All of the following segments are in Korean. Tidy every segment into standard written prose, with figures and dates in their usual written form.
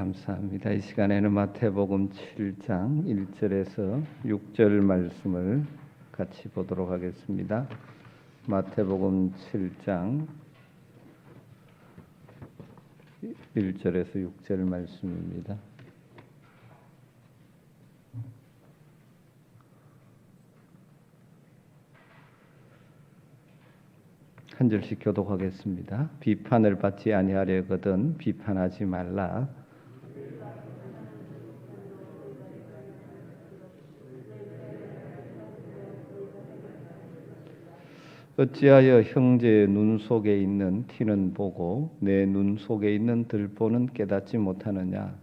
감사합니다. 이 시간에는 마태복음 7장 1절에서 6절 말씀을 같이 보도록 하겠습니다. 마태복음 7장 1절에서 6절 말씀입니다. 한 절씩 교독하겠습니다. 비판을 받지 아니하려거든 비판하지 말라. 어찌하여 형제의 눈 속에 있는 티는 보고 내 눈 속에 있는 들보는 깨닫지 못하느냐?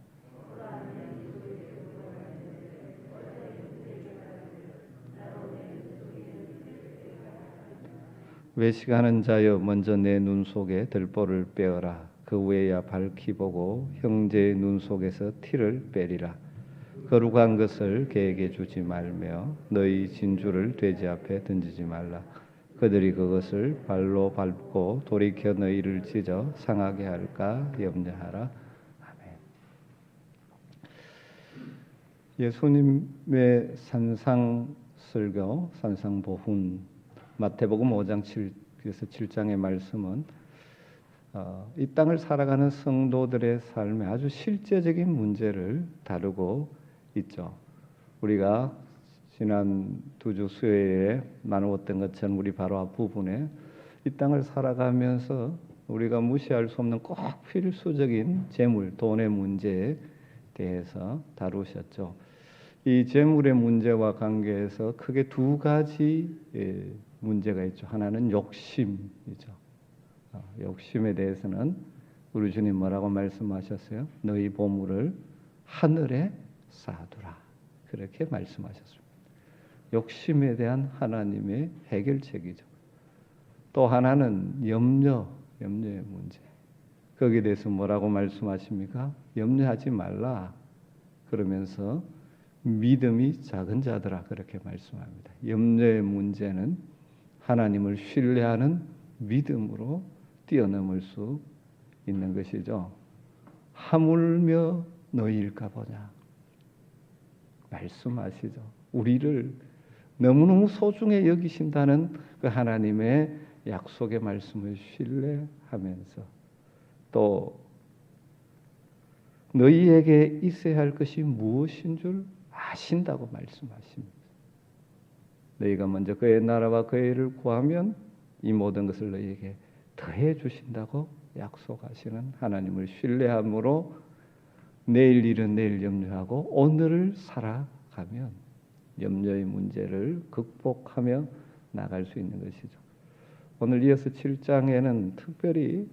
외식하는 자여 먼저 내 눈 속에 들보를 빼어라. 그 후에야 밝히 보고 형제의 눈 속에서 티를 빼리라. 거룩한 것을 개에게 주지 말며 너희 진주를 돼지 앞에 던지지 말라. 그들이 그것을 발로 밟고 돌이켜 너희를 찢어 상하게 할까 염려하라. 아멘. 예수님의 산상설교, 산상보훈 마태복음 5장 7에서 7장의 말씀은 이 땅을 살아가는 성도들의 삶의 아주 실제적인 문제를 다루고 있죠. 우리가 지난 두 주 수요일에 나누었던 것처럼 우리 바로 앞부분에 이 땅을 살아가면서 우리가 무시할 수 없는 꼭 필수적인 재물, 돈의 문제에 대해서 다루셨죠. 이 재물의 문제와 관계해서 크게 두 가지 문제가 있죠. 하나는 욕심이죠. 욕심에 대해서는 우리 주님 뭐라고 말씀하셨어요? 너희 보물을 하늘에 쌓아두라. 그렇게 말씀하셨습니다. 욕심에 대한 하나님의 해결책이죠. 또 하나는 염려의 문제. 거기에 대해서 뭐라고 말씀하십니까? 염려하지 말라. 그러면서 믿음이 작은 자들아 그렇게 말씀합니다. 염려의 문제는 하나님을 신뢰하는 믿음으로 뛰어넘을 수 있는 것이죠. 하물며 너희일까 보냐 말씀하시죠. 우리를 너무너무 소중히 여기신다는 그 하나님의 약속의 말씀을 신뢰하면서 또 너희에게 있어야 할 것이 무엇인 줄 아신다고 말씀하십니다. 너희가 먼저 그의 나라와 그의 일을 구하면 이 모든 것을 너희에게 더해 주신다고 약속하시는 하나님을 신뢰함으로 내일 일은 내일 염려하고 오늘을 살아가면 염려의 문제를 극복하며 나갈 수 있는 것이죠. 오늘 이어서 7장에는 특별히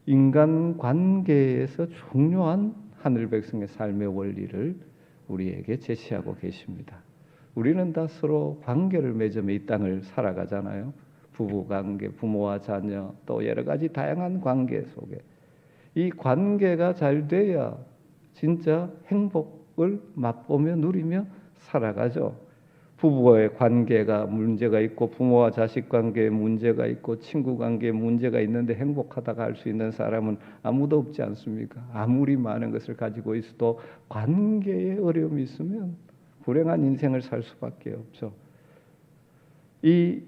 인간관계에서 중요한 하늘 백성의 삶의 원리를 우리에게 제시하고 계십니다. 우리는 다 서로 관계를 맺으며 이 땅을 살아가잖아요. 부부관계, 부모와 자녀, 또 여러 가지 다양한 관계 속에 이 관계가 잘 돼야 진짜 행복을 맛보며 누리며 살아가죠. 부부와의 관계가 문제가 있고 부모와 자식 관계에 문제가 있고 친구 관계에 문제가 있는데 행복하다가 할 수 있는 사람은 아무도 없지 않습니까? 아무리 많은 것을 가지고 있어도 관계에 어려움이 있으면 불행한 인생을 살 수밖에 없죠. 이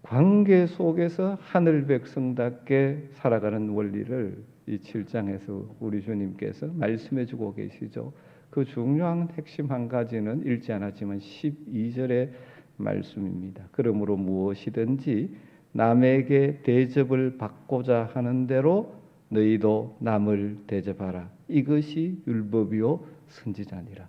관계 속에서 하늘 백성답게 살아가는 원리를 이 7장에서 우리 주님께서 말씀해 주고 계시죠. 그 중요한 핵심 한 가지는 읽지 않았지만 12절의 말씀입니다. 그러므로 무엇이든지 남에게 대접을 받고자 하는 대로 너희도 남을 대접하라. 이것이 율법이요 선지자니라.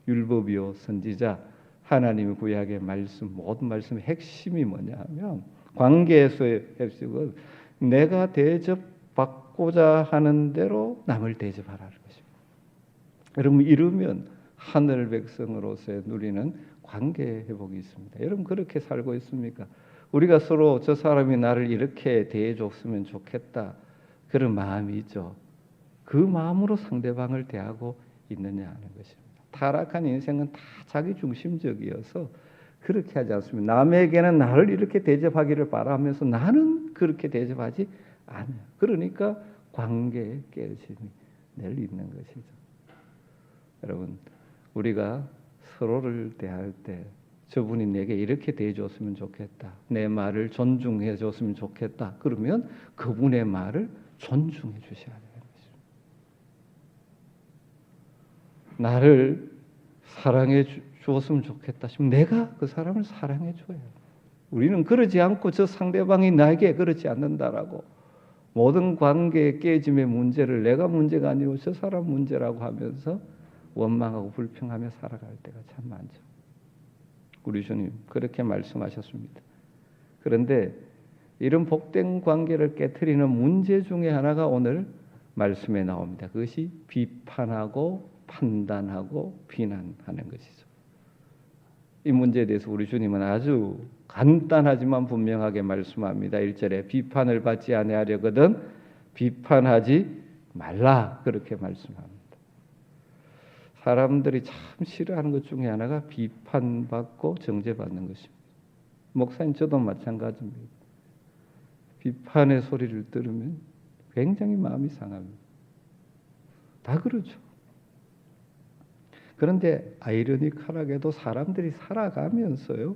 율법이요 선지자, 하나님의 구약의 말씀, 모든 말씀의 핵심이 뭐냐 하면 관계에서의 핵심은 내가 대접받고자 하는 대로 남을 대접하라는 것입니다. 여러분 이러면 하늘 백성으로서의 누리는 관계 회복이 있습니다. 여러분 그렇게 살고 있습니까? 우리가 서로 저 사람이 나를 이렇게 대해줬으면 좋겠다 그런 마음이 있죠. 그 마음으로 상대방을 대하고 있느냐 하는 것입니다. 타락한 인생은 다 자기 중심적이어서 그렇게 하지 않습니다. 남에게는 나를 이렇게 대접하기를 바라면서 나는 그렇게 대접하지 않아요. 그러니까 관계의 깨짐이 늘 있는 것이죠. 여러분, 우리가 서로를 대할 때 저분이 내게 이렇게 대해줬으면 좋겠다, 내 말을 존중해 줬으면 좋겠다, 그러면 그분의 말을 존중해 주셔야 되는 것입니다. 나를 사랑해 주었으면 좋겠다 싶으면 내가 그 사람을 사랑해 줘요. 우리는 그러지 않고 저 상대방이 나에게 그렇지 않는다라고 모든 관계의 깨짐의 문제를 내가 문제가 아니고 저 사람 문제라고 하면서 원망하고 불평하며 살아갈 때가 참 많죠. 우리 주님 그렇게 말씀하셨습니다. 그런데 이런 복된 관계를 깨트리는 문제 중에 하나가 오늘 말씀에 나옵니다. 그것이 비판하고 판단하고 비난하는 것이죠. 이 문제에 대해서 우리 주님은 아주 간단하지만 분명하게 말씀합니다. 1절에 비판을 받지 아니하려거든 비판하지 말라, 그렇게 말씀합니다. 사람들이 참 싫어하는 것 중에 하나가 비판받고 정죄받는 것입니다. 목사님 저도 마찬가지입니다. 비판의 소리를 들으면 굉장히 마음이 상합니다. 다 그러죠. 그런데 아이러니컬하게도 사람들이 살아가면서요,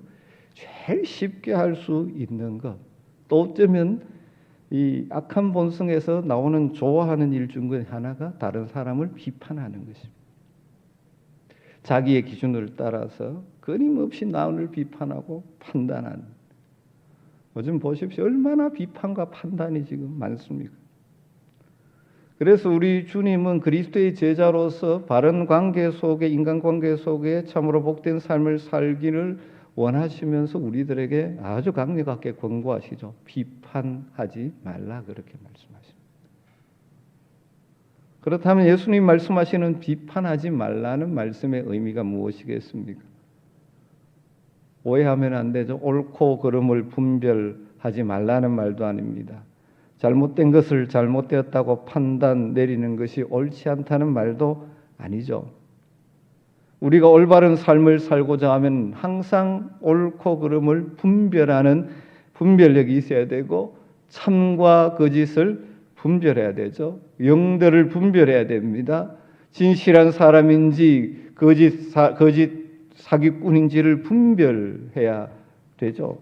제일 쉽게 할 수 있는 것, 또 어쩌면 이 악한 본성에서 나오는 좋아하는 일 중 하나가 다른 사람을 비판하는 것입니다. 자기의 기준을 따라서 끊임없이 남을 비판하고 판단하는. 요즘 보십시오. 얼마나 비판과 판단이 지금 많습니까? 그래서 우리 주님은 그리스도의 제자로서 바른 관계 속에, 인간관계 속에 참으로 복된 삶을 살기를 원하시면서 우리들에게 아주 강력하게 권고하시죠. 비판하지 말라, 그렇게 말씀하십니다. 그렇다면 예수님 말씀하시는 비판하지 말라는 말씀의 의미가 무엇이겠습니까? 오해하면 안 되죠. 옳고 그름을 분별하지 말라는 말도 아닙니다. 잘못된 것을 잘못되었다고 판단 내리는 것이 옳지 않다는 말도 아니죠. 우리가 올바른 삶을 살고자 하면 항상 옳고 그름을 분별하는 분별력이 있어야 되고 참과 거짓을 분별해야 되죠. 영들을 분별해야 됩니다. 진실한 사람인지 거짓 사기꾼인지를 분별해야 되죠.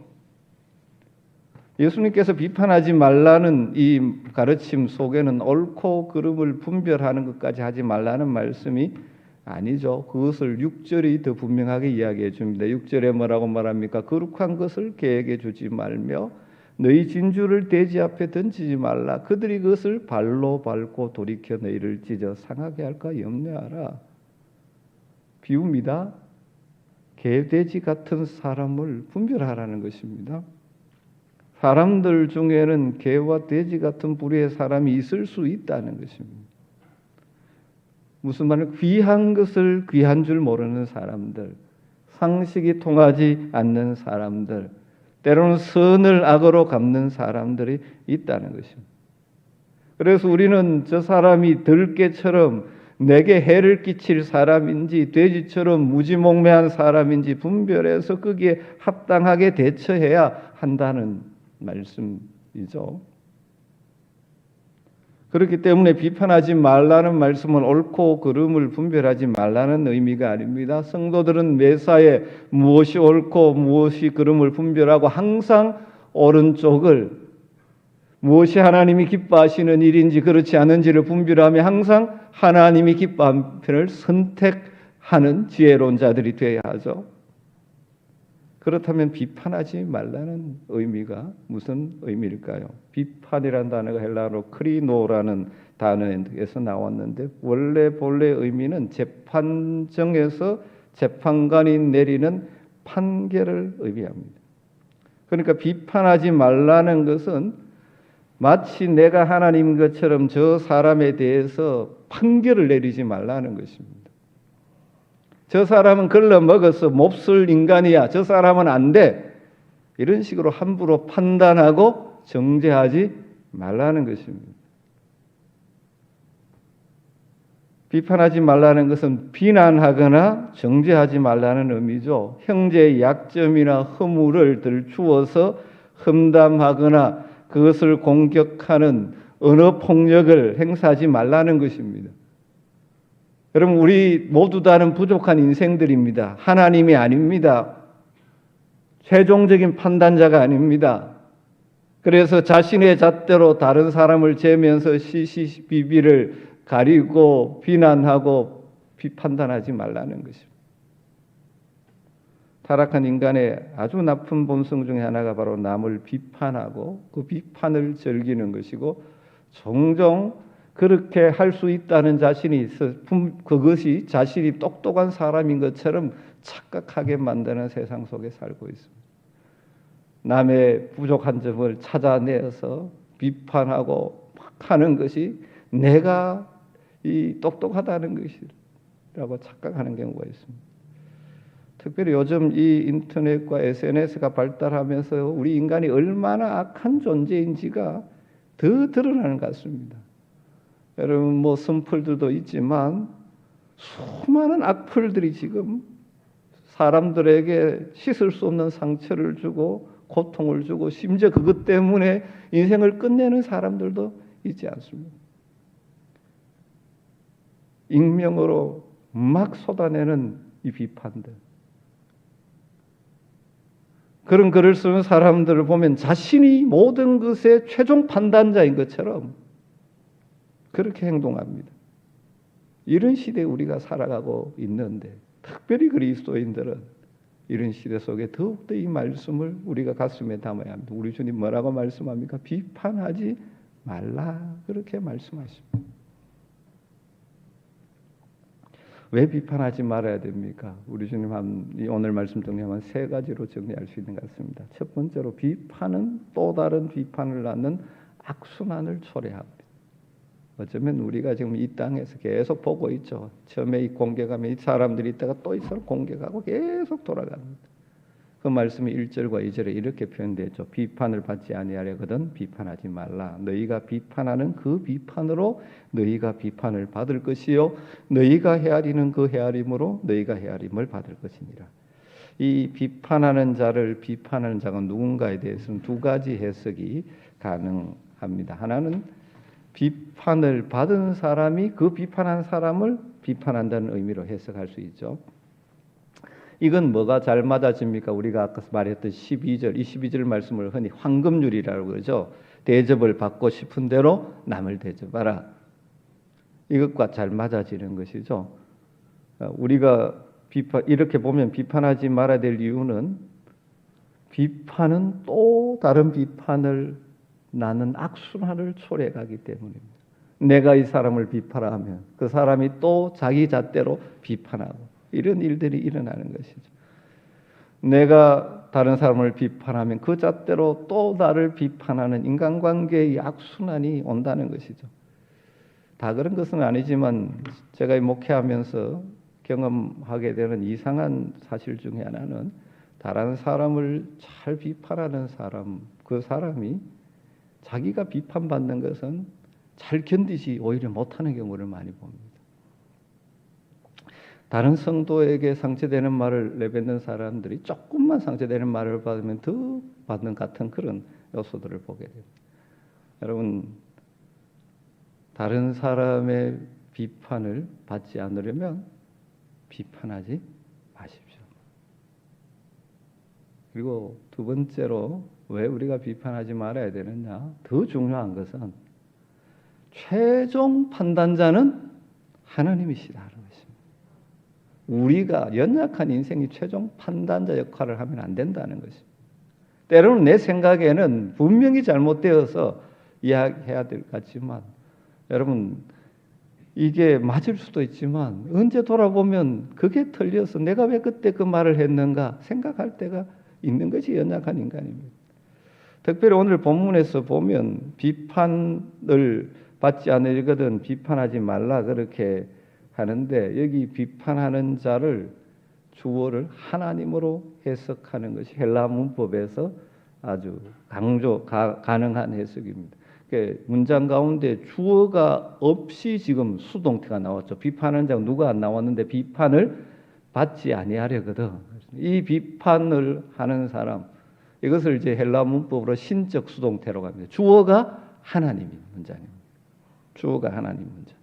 예수님께서 비판하지 말라는 이 가르침 속에는 옳고 그름을 분별하는 것까지 하지 말라는 말씀이 아니죠. 그것을 6절이 더 분명하게 이야기해 줍니다. 6절에 뭐라고 말합니까? 거룩한 것을 계획해 주지 말며 너희 진주를 돼지 앞에 던지지 말라. 그들이 그것을 발로 밟고 돌이켜 너희를 찢어 상하게 할까 염려하라. 비유입니다. 개돼지 같은 사람을 분별하라는 것입니다. 사람들 중에는 개와 돼지 같은 부류의 사람이 있을 수 있다는 것입니다. 무슨 말은 귀한 것을 귀한 줄 모르는 사람들, 상식이 통하지 않는 사람들, 때로는 선을 악으로 갚는 사람들이 있다는 것입니다. 그래서 우리는 저 사람이 들깨처럼 내게 해를 끼칠 사람인지 돼지처럼 무지몽매한 사람인지 분별해서 거기에 합당하게 대처해야 한다는 말씀이죠. 그렇기 때문에 비판하지 말라는 말씀은 옳고 그름을 분별하지 말라는 의미가 아닙니다. 성도들은 매사에 무엇이 옳고 무엇이 그름을 분별하고 항상 옳은 쪽을, 무엇이 하나님이 기뻐하시는 일인지 그렇지 않은지를 분별하며 항상 하나님이 기뻐하는 편을 선택하는 지혜로운 자들이 되어야 하죠. 그렇다면 비판하지 말라는 의미가 무슨 의미일까요? 비판이라는 단어가 헬라어로 크리노라는 단어에서 나왔는데 원래 본래 의미는 재판정에서 재판관이 내리는 판결을 의미합니다. 그러니까 비판하지 말라는 것은 마치 내가 하나님인 것처럼 저 사람에 대해서 판결을 내리지 말라는 것입니다. 저 사람은 걸러먹어서 몹쓸 인간이야. 저 사람은 안 돼. 이런 식으로 함부로 판단하고 정죄하지 말라는 것입니다. 비판하지 말라는 것은 비난하거나 정죄하지 말라는 의미죠. 형제의 약점이나 허물을 들추어서 험담하거나 그것을 공격하는 언어 폭력을 행사하지 말라는 것입니다. 여러분, 우리 모두 다는 부족한 인생들입니다. 하나님이 아닙니다. 최종적인 판단자가 아닙니다. 그래서 자신의 잣대로 다른 사람을 재면서 시시비비를 가리고 비난하고 판단하지 말라는 것입니다. 타락한 인간의 아주 나쁜 본성 중에 하나가 바로 남을 비판하고 그 비판을 즐기는 것이고, 종종 그렇게 할 수 있다는 자신이 있어 그것이 자신이 똑똑한 사람인 것처럼 착각하게 만드는 세상 속에 살고 있습니다. 남의 부족한 점을 찾아내서 비판하고 하는 것이 내가 이 똑똑하다는 것이라고 착각하는 경우가 있습니다. 특별히 요즘 이 인터넷과 SNS가 발달하면서 우리 인간이 얼마나 악한 존재인지가 더 드러나는 것 같습니다. 여러분, 뭐 선풀들도 있지만 수많은 악플들이 지금 사람들에게 씻을 수 없는 상처를 주고 고통을 주고, 심지어 그것 때문에 인생을 끝내는 사람들도 있지 않습니까? 익명으로 막 쏟아내는 이 비판들, 그런 글을 쓰는 사람들을 보면 자신이 모든 것의 최종 판단자인 것처럼 그렇게 행동합니다. 이런 시대에 우리가 살아가고 있는데, 특별히 그리스도인들은 이런 시대 속에 더욱더 이 말씀을 우리가 가슴에 담아야 합니다. 우리 주님 뭐라고 말씀합니까? 비판하지 말라, 그렇게 말씀하십니다. 왜 비판하지 말아야 됩니까? 우리 주님 오늘 말씀 정리하면 세 가지로 정리할 수 있는 것 같습니다. 첫 번째로, 비판은 또 다른 비판을 낳는 악순환을 초래합니다. 어쩌면 우리가 지금 이 땅에서 계속 보고 있죠. 처음에 이 공격하면 이 사람들이 있다가 또 있어 공격하고 계속 돌아갑니다. 그 말씀이 1절과 2절에 이렇게 표현되죠. 비판을 받지 아니하려거든 비판하지 말라. 너희가 비판하는 그 비판으로 너희가 비판을 받을 것이요, 너희가 헤아리는 그 헤아림으로 너희가 헤아림을 받을 것이니라. 이 비판하는 자를 비판하는 자가 누군가에 대해서는 두 가지 해석이 가능합니다. 하나는 비판을 받은 사람이 그 비판한 사람을 비판한다는 의미로 해석할 수 있죠. 이건 뭐가 잘 맞아집니까? 우리가 아까 말했던 12절, 이 12절 말씀을 흔히 황금률이라고 그러죠. 대접을 받고 싶은 대로 남을 대접하라. 이것과 잘 맞아지는 것이죠. 우리가 이렇게 보면 비판하지 말아야 될 이유는, 비판은 또 다른 비판을 나는 악순환을 초래하기 때문입니다. 내가 이 사람을 비판하면 그 사람이 또 자기 잣대로 비판하고, 이런 일들이 일어나는 것이죠. 내가 다른 사람을 비판하면 그 잣대로 또 나를 비판하는 인간관계의 악순환이 온다는 것이죠. 다 그런 것은 아니지만 제가 목회하면서 경험하게 되는 이상한 사실 중에 하나는, 다른 사람을 잘 비판하는 사람, 그 사람이 자기가 비판받는 것은 잘 견디지 오히려 못하는 경우를 많이 봅니다. 다른 성도에게 상처되는 말을 내뱉는 사람들이 조금만 상처되는 말을 받으면 더 받는 같은 그런 요소들을 보게 됩니다. 여러분, 다른 사람의 비판을 받지 않으려면 비판하지 마십시오. 그리고 두 번째로, 왜 우리가 비판하지 말아야 되느냐? 더 중요한 것은 최종 판단자는 하나님이시다는 것입니다. 우리가 연약한 인생이 최종 판단자 역할을 하면 안 된다는 것입니다. 때로는 내 생각에는 분명히 잘못되어서 이야기해야 될 것 같지만, 여러분, 이게 맞을 수도 있지만 언제 돌아보면 그게 틀려서 내가 왜 그때 그 말을 했는가 생각할 때가 있는 것이 연약한 인간입니다. 특별히 오늘 본문에서 보면 비판을 받지 않으려거든 비판하지 말라 그렇게 하는데, 여기 비판하는 자를 주어를 하나님으로 해석하는 것이 헬라 문법에서 아주 가능한 해석입니다. 문장 가운데 주어가 없이 지금 수동태가 나왔죠. 비판하는 자가 누가 안 나왔는데 비판을 받지 아니하려거든. 이 비판을 하는 사람, 이것을 이제 헬라 문법으로 신적 수동태로 합니다. 주어가 하나님인 문장입니다. 주어가 하나님 문장.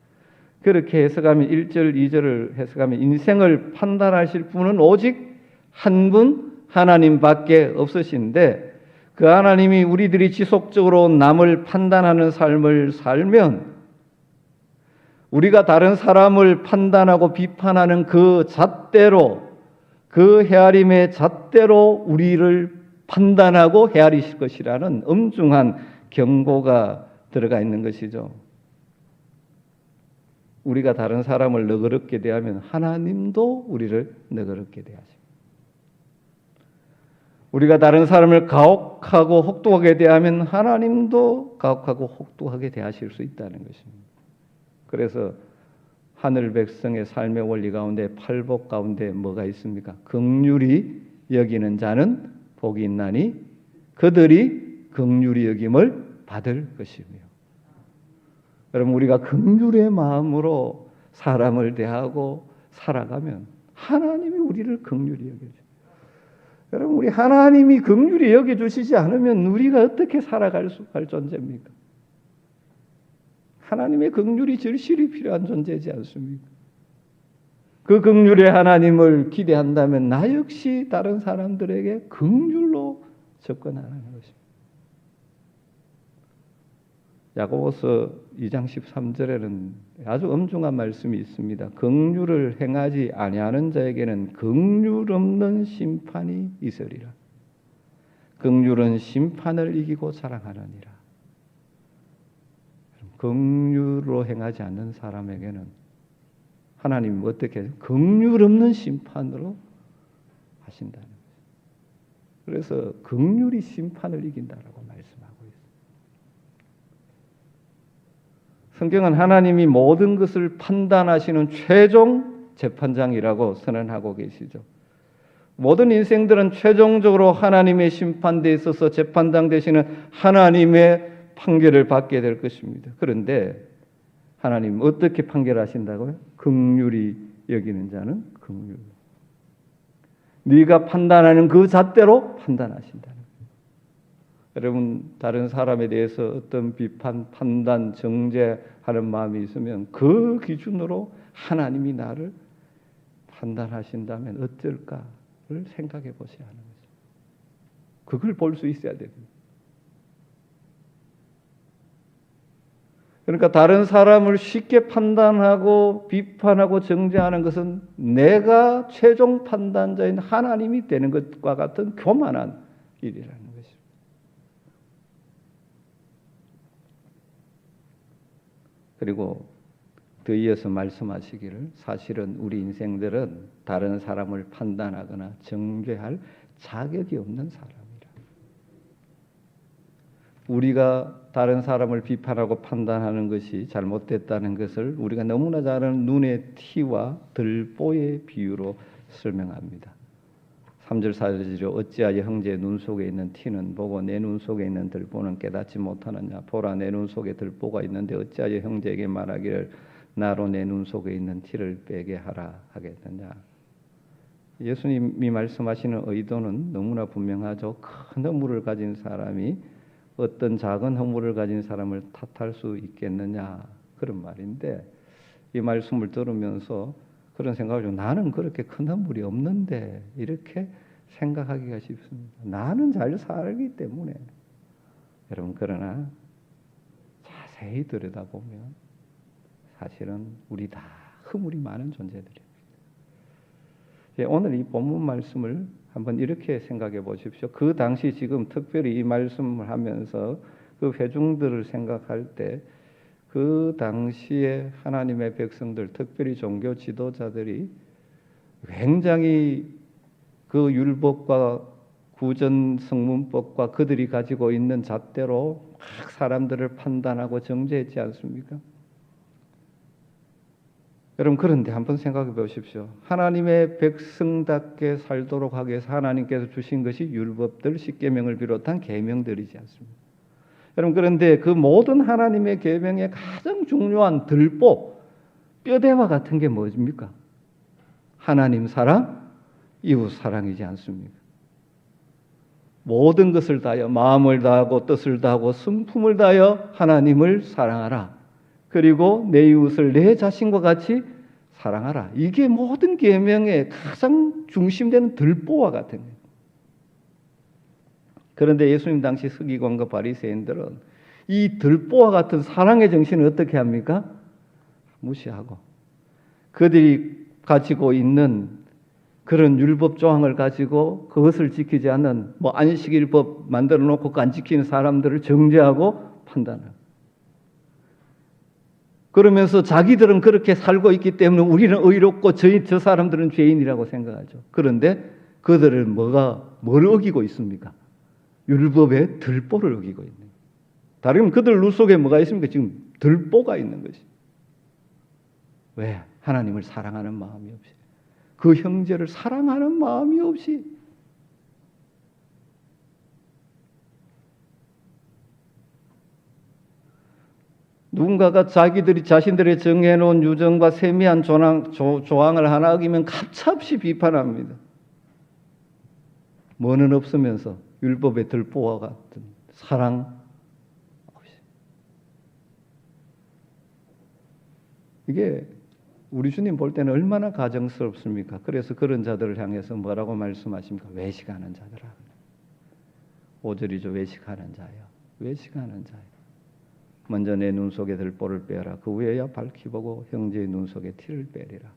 그렇게 해석하면 1절, 2절을 해석하면 인생을 판단하실 분은 오직 한 분 하나님밖에 없으신데 그 하나님이 우리들이 지속적으로 남을 판단하는 삶을 살면 우리가 다른 사람을 판단하고 비판하는 그 잣대로 그 헤아림의 잣대로 우리를 판단하고 헤아리실 것이라는 엄중한 경고가 들어가 있는 것이죠. 우리가 다른 사람을 너그럽게 대하면 하나님도 우리를 너그럽게 대하십니다. 우리가 다른 사람을 가혹하고 혹독하게 대하면 하나님도 가혹하고 혹독하게 대하실 수 있다는 것입니다. 그래서 하늘 백성의 삶의 원리 가운데 팔복 가운데 뭐가 있습니까? 긍휼히 여기는 자는 복이 있나니 그들이 긍휼히 여김을 받을 것이며. 여러분 우리가 긍휼의 마음으로 사람을 대하고 살아가면 하나님이 우리를 긍휼히 여겨줘요. 여러분 우리 하나님이 긍휼히 여겨주시지 않으면 우리가 어떻게 살아갈 수 할 존재입니까? 하나님의 긍휼이 절실히 필요한 존재이지 않습니까? 그 긍휼의 하나님을 기대한다면 나 역시 다른 사람들에게 긍휼로 접근하는 것입니다. 야고보서 2장 13절에는 아주 엄중한 말씀이 있습니다. 긍휼을 행하지 아니하는 자에게는 긍휼 없는 심판이 있으리라. 긍휼은 심판을 이기고 자랑하느니라. 긍휼로 행하지 않는 사람에게는 하나님은 어떻게 해요? 긍휼 없는 심판으로 하신다는 거예요. 그래서 긍휼이 심판을 이긴다라고 말씀하고 있습니다. 성경은 하나님이 모든 것을 판단하시는 최종 재판장이라고 선언하고 계시죠. 모든 인생들은 최종적으로 하나님의 심판대에 있어서 재판장 되시는 하나님의 판결을 받게 될 것입니다. 그런데 하나님 어떻게 판결하신다고요? 긍휼히 여기는 자는 긍휼. 네가 판단하는 그 잣대로 판단하신다는 거예요. 여러분 다른 사람에 대해서 어떤 비판, 판단, 정죄하는 마음이 있으면 그 기준으로 하나님이 나를 판단하신다면 어쩔까를 생각해 보셔야 하는 거죠. 그걸 볼 수 있어야 됩니다. 그러니까 다른 사람을 쉽게 판단하고 비판하고 정죄하는 것은 내가 최종 판단자인 하나님이 되는 것과 같은 교만한 일이라는 것입니다. 그리고 더 이어서 말씀하시기를 사실은 우리 인생들은 다른 사람을 판단하거나 정죄할 자격이 없는 사람이라. 우리가 다른 사람을 비판하고 판단하는 것이 잘못됐다는 것을 우리가 너무나 잘 아는 눈의 티와 들보의 비유로 설명합니다. 3절 4절이죠. 어찌하여 형제의 눈 속에 있는 티는 보고 내 눈 속에 있는 들보는 깨닫지 못하느냐. 보라 내 눈 속에 들보가 있는데 어찌하여 형제에게 말하기를 나로 내 눈 속에 있는 티를 빼게 하라 하겠느냐. 예수님이 말씀하시는 의도는 너무나 분명하죠. 큰 허물을 가진 사람이 어떤 작은 허물을 가진 사람을 탓할 수 있겠느냐 그런 말인데 이 말씀을 들으면서 그런 생각을 좀 나는 그렇게 큰 허물이 없는데 이렇게 생각하기가 쉽습니다. 나는 잘 살기 때문에. 여러분 그러나 자세히 들여다보면 사실은 우리 다 허물이 많은 존재들입니다. 오늘 이 본문 말씀을 한번 이렇게 생각해 보십시오. 그 당시 지금 특별히 이 말씀을 하면서 그 회중들을 생각할 때 그 당시에 하나님의 백성들, 특별히 종교 지도자들이 굉장히 그 율법과 구전 성문법과 그들이 가지고 있는 잣대로 막 사람들을 판단하고 정죄했지 않습니까? 여러분 그런데 한번 생각해 보십시오. 하나님의 백성답게 살도록 하기 위해서 하나님께서 주신 것이 율법들, 십계명을 비롯한 계명들이지 않습니까? 여러분 그런데 그 모든 하나님의 계명의 가장 중요한 들보, 뼈대와 같은 게 뭐입니까? 하나님 사랑, 이웃 사랑이지 않습니까? 모든 것을 다하여 마음을 다하고 뜻을 다하고 성품을 다하여 하나님을 사랑하라. 그리고 내 이웃을 내 자신과 같이 사랑하라. 이게 모든 계명의 가장 중심되는 들보와 같은 거예요. 그런데 예수님 당시 서기관과 바리새인들은 이 들보와 같은 사랑의 정신을 어떻게 합니까? 무시하고 그들이 가지고 있는 그런 율법 조항을 가지고 그것을 지키지 않는 안식일법 만들어 놓고 안 지키는 사람들을 정죄하고 판단하고, 그러면서 자기들은 그렇게 살고 있기 때문에 우리는 의롭고 저 사람들은 죄인이라고 생각하죠. 그런데 그들은 뭘 어기고 있습니까? 율법의 들보를 어기고 있는 거예요. 다른 그들 눈 속에 뭐가 있습니까? 지금 들보가 있는 것이. 왜? 하나님을 사랑하는 마음이 없이, 그 형제를 사랑하는 마음이 없이. 누군가가 자신들이 정해놓은 유정과 세미한 조항을 하나 어기면 가차없이 비판합니다. 뭐는 없으면서 율법의 들보와 같은 사랑 없이. 이게 우리 주님 볼 때는 얼마나 가정스럽습니까? 그래서 그런 자들을 향해서 뭐라고 말씀하십니까? 외식하는 자들아. 5절이죠. 외식하는 자여. 외식하는 자여. 먼저 내 눈 속에 들보를 빼라. 그 후에야 밝히 보고 형제의 눈 속에 티를 빼리라.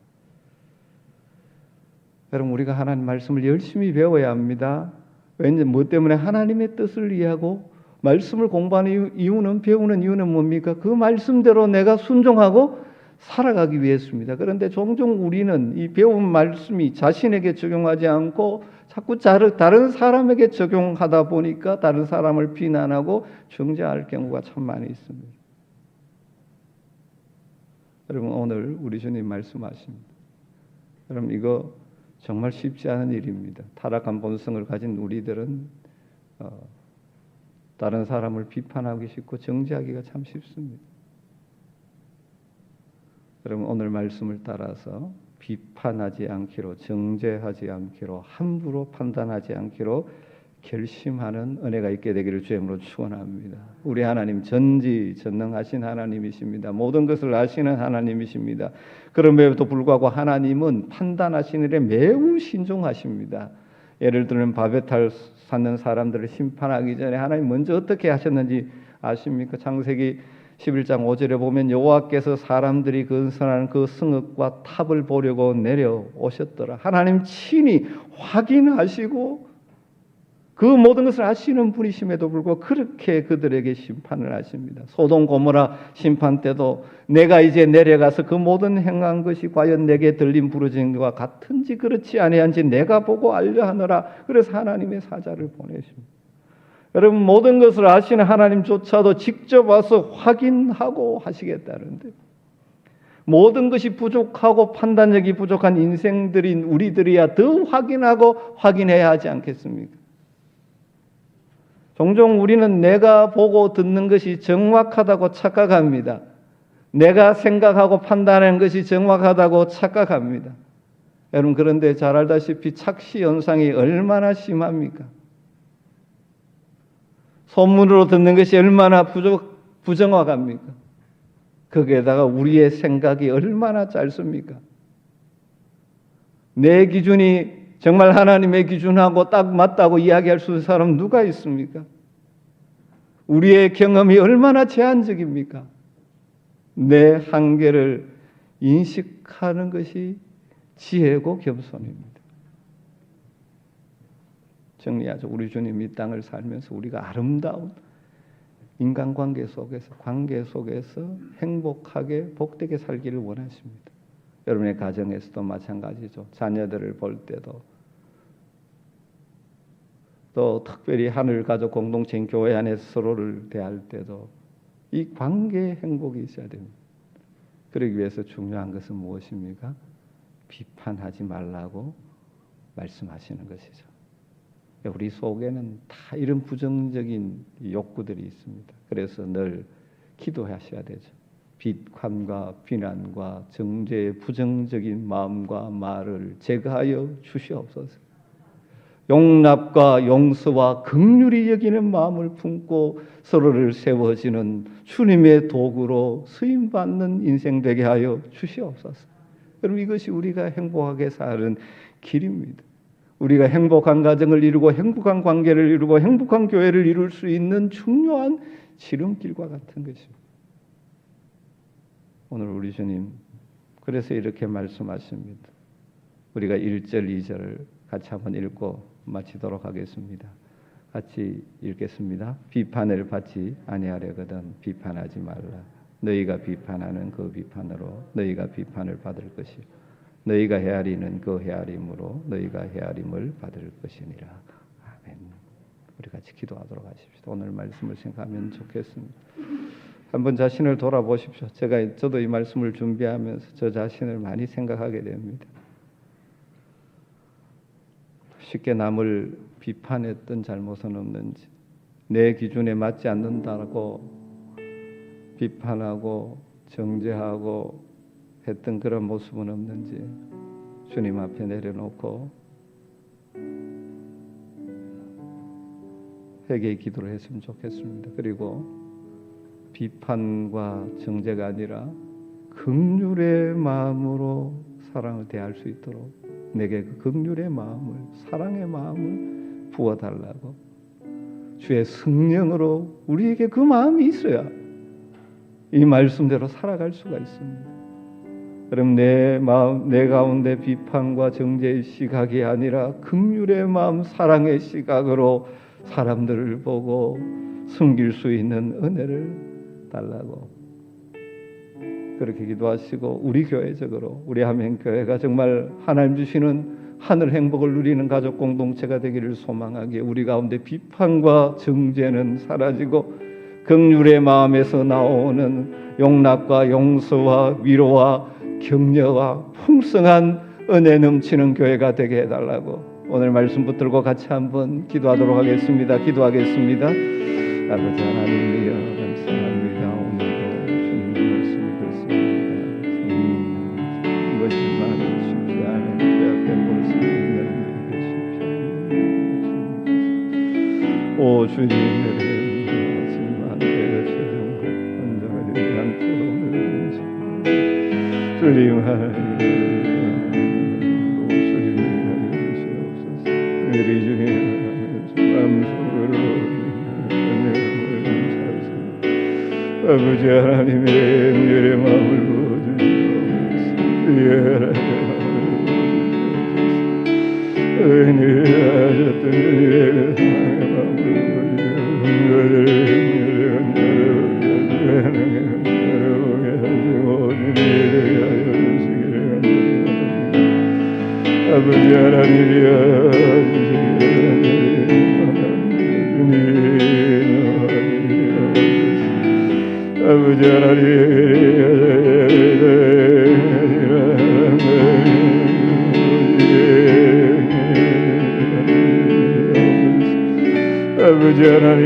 여러분, 우리가 하나님 말씀을 열심히 배워야 합니다. 왠지 뭐 때문에 하나님의 뜻을 이해하고 말씀을 공부하는 이유는, 배우는 이유는 뭡니까? 그 말씀대로 내가 순종하고 살아가기 위해서입니다. 그런데 종종 우리는 이 배운 말씀이 자신에게 적용하지 않고 자꾸 다른 사람에게 적용하다 보니까 다른 사람을 비난하고 정죄할 경우가 참 많이 있습니다. 여러분, 오늘 우리 주님 말씀하십니다. 여러분, 이거 정말 쉽지 않은 일입니다. 타락한 본성을 가진 우리들은 다른 사람을 비판하기 쉽고 정죄하기가 참 쉽습니다. 여러분, 오늘 말씀을 따라서 비판하지 않기로, 정죄하지 않기로, 함부로 판단하지 않기로 결심하는 은혜가 있게 되기를 주님으로 축원합니다. 우리 하나님 전지전능하신 하나님이십니다. 모든 것을 아시는 하나님이십니다. 그럼에도 불구하고 하나님은 판단하시는 일에 매우 신중하십니다. 예를 들면 바베탈 쌓는 사람들을 심판하기 전에 하나님 먼저 어떻게 하셨는지 아십니까? 창세기 11장 5절에 보면 여호와께서 사람들이 건설하는 그 성읍과 탑을 보려고 내려오셨더라. 하나님 친히 확인하시고 그 모든 것을 아시는 분이심에도 불구하고 그렇게 그들에게 심판을 하십니다. 소돔 고모라 심판 때도 내가 이제 내려가서 그 모든 행한 것이 과연 내게 들린 부르짖음과 같은지 그렇지 아니한지 내가 보고 알려하노라. 그래서 하나님의 사자를 보내십니다. 여러분, 모든 것을 아시는 하나님조차도 직접 와서 확인하고 하시겠다는데, 모든 것이 부족하고 판단력이 부족한 인생들인 우리들이야 더 확인하고 확인해야 하지 않겠습니까? 종종 우리는 내가 보고 듣는 것이 정확하다고 착각합니다. 내가 생각하고 판단하는 것이 정확하다고 착각합니다. 여러분, 그런데 잘 알다시피 착시 현상이 얼마나 심합니까? 소문으로 듣는 것이 얼마나 부정확합니까? 거기에다가 우리의 생각이 얼마나 짧습니까? 내 기준이 정말 하나님의 기준하고 딱 맞다고 이야기할 수 있는 사람 누가 있습니까? 우리의 경험이 얼마나 제한적입니까? 내 한계를 인식하는 것이 지혜고 겸손입니다. 정리하죠. 우리 주님 이 땅을 살면서 우리가 아름다운 인간관계 속에서, 관계 속에서 행복하게 복되게 살기를 원하십니다. 여러분의 가정에서도 마찬가지죠. 자녀들을 볼 때도, 또 특별히 하늘 가족 공동체인 교회 안에서 서로를 대할 때도 이 관계의 행복이 있어야 됩니다. 그러기 위해서 중요한 것은 무엇입니까? 비판하지 말라고 말씀하시는 것이죠. 우리 속에는 다 이런 부정적인 욕구들이 있습니다. 그래서 늘 기도하셔야 되죠. 비판과 비난과 정죄의 부정적인 마음과 말을 제거하여 주시옵소서. 용납과 용서와 긍휼히 여기는 마음을 품고 서로를 세워지는 주님의 도구로 쓰임받는 인생 되게 하여 주시옵소서. 여러분, 이것이 우리가 행복하게 사는 길입니다. 우리가 행복한 가정을 이루고 행복한 관계를 이루고 행복한 교회를 이룰 수 있는 중요한 지름길과 같은 것입니다. 오늘 우리 주님 그래서 이렇게 말씀하십니다. 우리가 1절, 2절을 같이 한번 읽고 마치도록 하겠습니다. 같이 읽겠습니다. 비판을 받지 아니하려거든 비판하지 말라. 너희가 비판하는 그 비판으로 너희가 비판을 받을 것이요 너희가 헤아리는 그 헤아림으로 너희가 헤아림을 받을 것이니라. 아멘. 우리 같이 기도하도록 하십시오. 오늘 말씀을 생각하면 좋겠습니다. 한번 자신을 돌아보십시오. 저도 이 말씀을 준비하면서 저 자신을 많이 생각하게 됩니다. 쉽게 남을 비판했던 잘못은 없는지, 내 기준에 맞지 않는다고 비판하고 정죄하고 했던 그런 모습은 없는지 주님 앞에 내려놓고 회개의 기도를 했으면 좋겠습니다. 그리고 비판과 정죄가 아니라 긍휼의 마음으로 사랑을 대할 수 있도록 내게 그 긍휼의 마음을, 사랑의 마음을 부어달라고, 주의 성령으로 우리에게 그 마음이 있어야 이 말씀대로 살아갈 수가 있습니다. 그럼 내 마음, 내 가운데 비판과 정죄의 시각이 아니라 긍휼의 마음, 사랑의 시각으로 사람들을 보고 숨길 수 있는 은혜를 달라고 그렇게 기도하시고, 우리 교회적으로 우리 하면교회가 정말 하나님 주시는 하늘 행복을 누리는 가족 공동체가 되기를 소망하기에 우리 가운데 비판과 정죄는 사라지고 긍휼의 마음에서 나오는 용납과 용서와 위로와 격려와 풍성한 은혜 넘치는 교회가 되게 해달라고 오늘 말씀 붙들고 같이 한번 기도하도록 하겠습니다. 기도하겠습니다. 아버지 하나님이여 감사합니다. 오늘도 주님의 말씀을 듣습니다. 이것이 많은 쉽지 않은 그 앞에 볼수 있는 오 주님, 주님 하나님, 주님 주시옵소서. 우리 주님 마음속으로 은혜를 감사합니다. 아버지 하나님의 은혜의 마음을 부어주시옵소서. 은혜하셨던 은혜의 아버지 하나님이여 아버지 아버지 하나님